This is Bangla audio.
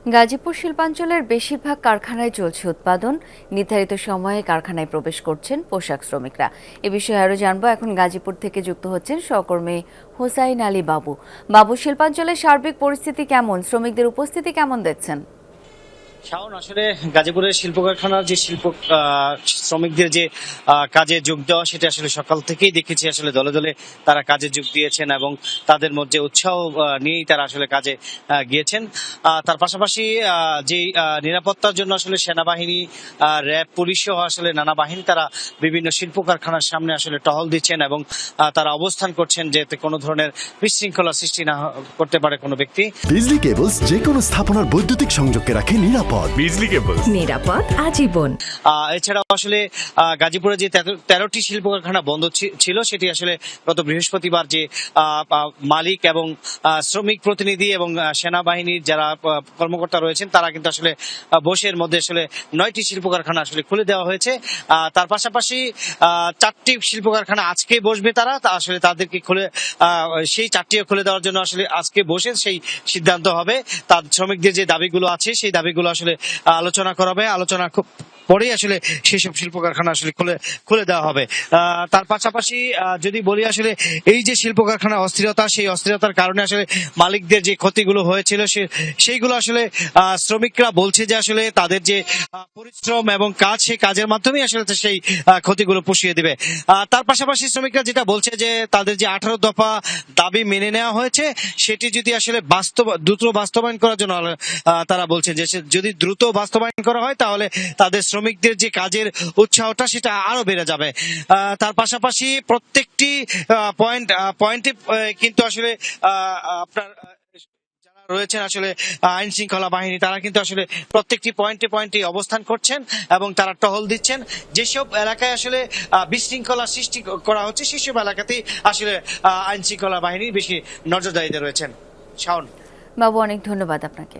গাজীপুর শিল্পাঞ্চলের বেশিরভাগ কারখানায় চলছে উৎপাদন। নির্ধারিত সময়ে কারখানায় প্রবেশ করছেন পোশাক শ্রমিকরা। এ বিষয়ে আরও জানবো। এখন গাজীপুর থেকে যুক্ত হচ্ছেন সহকর্মী হোসাইন আলী বাবু। বাবু, শিল্পাঞ্চলের সার্বিক পরিস্থিতি কেমন? শ্রমিকদের উপস্থিতি কেমন দেখছেন? শাওন, আসলে গাজীপুরের শিল্প কারখানার যে শ্রমিকদের যে কাজে যোগ দেওয়া, সেটা আসলে সকাল থেকেই দেখেছি আসলে দলে দলে তারা কাজে যোগ দিয়েছেন এবং তাদের মধ্যে উৎসাহ নিয়েই তারা আসলে কাজে গিয়েছেন। তার পাশাপাশি যে নিরাপত্তার জন্য আসলে সেনাবাহিনী, র্যাব, পুলিশ সহ আসলে নানা বাহিনী তারা বিভিন্ন শিল্প কারখানার সামনে আসলে টহল দিচ্ছেন এবং তারা অবস্থান করছেন যাতে কোনো ধরনের বিশৃঙ্খলা সৃষ্টি না করতে পারে কোনো ব্যক্তি। বিজলি কেবলস যে কোনো স্থাপনার বৈদ্যুতিক সংযোগকে রাখে নিরাপদ। বিজলি কেবলস, নিরাপদ আজীবন। এছাড়াও আসলে গাজীপুরে যে 13টি শিল্প কারখানা বন্ধ ছিল, সেটি আসলে গত বৃহস্পতিবার যে মালিক এবং শ্রমিক প্রতিনিধি এবং সেনাবাহিনীর যারা কর্মকর্তা রয়েছেন তারা কিন্তু আসলে বসের মধ্যে আসলে 9টি শিল্প কারখানা আসলে খুলে দেওয়া হয়েছে। তার পাশাপাশি 4টি শিল্প কারখানা আজকে বসবে, তারা আসলে তাদেরকে খুলে সেই 4টিও খুলে দেওয়ার জন্য আসলে আজকে বসে সেই সিদ্ধান্ত হবে। তার শ্রমিকদের যে দাবিগুলো আছে সেই দাবিগুলো আসলে আলোচনা করা হবে। আলোচনা পরেই আসলে সেসব শিল্প কারখানা আসলে খুলে দেওয়া হবে। তার পাশাপাশি যদি বলি, আসলে এই যে শিল্প কারখানা অস্থিরতা, সেই অস্থিরতার কারণে আসলে মালিকদের যে ক্ষতিগুলো হয়েছিল সেইগুলো আসলে শ্রমিকরা বলছে যে আসলে তাদের যে পরিশ্রম এবং কাজ, সেই কাজের মাধ্যমে আসলে সেই ক্ষতিগুলো পুষিয়ে দিবে। তার পাশাপাশি শ্রমিকরা যেটা বলছে যে তাদের যে 18 দফা দাবি মেনে নেওয়া হয়েছে, সেটি যদি আসলে দ্রুত বাস্তবায়ন করার জন্য তারা বলছেন যে যদি দ্রুত বাস্তবায়ন করা হয় তাহলে তাদের শ্রমিকদের যে কাজের উৎসাহটা সেটা আরো বেড়ে যাবে। তার পাশাপাশি প্রত্যেকটি পয়েন্টে কিন্তু আসলে আপনার যারা রয়েছেন আসলে আইন শৃঙ্খলা বাহিনী, তারা কিন্তু আসলে প্রত্যেকটি পয়েন্টে অবস্থান করছেন এবং তারা টহল দিচ্ছেন। যেসব এলাকায় আসলে বিশৃঙ্খলা সৃষ্টি করা হচ্ছে সেসব এলাকাতেই আসলে আইন শৃঙ্খলা বাহিনী বেশি নজরদারিতে রয়েছেন। শাওন। বাবু, অনেক ধন্যবাদ আপনাকে।